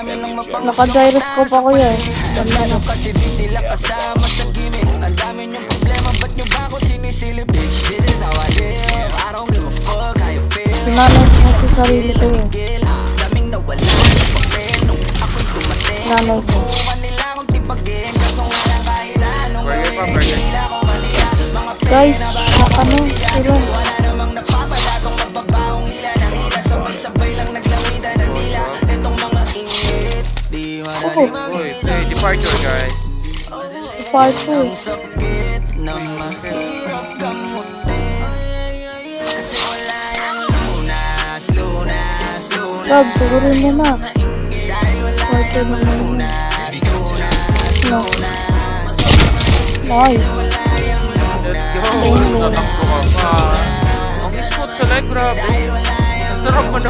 Naka-gyroscope ako yan. Kasi di sila kasama sa gimmick. Ang dami niyong problema, ba't niyo ba ako sinisilip? Bitch, this is how I live. I don't give a fuck how you feel. Sinanay ko sa sarili ko yun. Daming nawala ng papel nung ako'y dumating. Nanay ko. Sinubukan nila akong tipagin, kaso nga lang kahit anong gawin, hindi ako masira. Mga Guys, pera ba ano sila? wala namang napapala tong mababahong hila ng hila. Sabay-sabay lang naglawitan ng dila. Itong mga ingit, di madali mag-isa. Departure, guys. Part 2. Ang sakit na mahirap gamutin. Kasi wala yung lunas, lunas, lunas. Rob, sigurin mo na. Dahil wala Part 2 yung na lang. lunas, lunas, No. lunas. Nice. Let's go. Natakbo ka pa. Ang smooth sa live, grabe. Ang sarap mo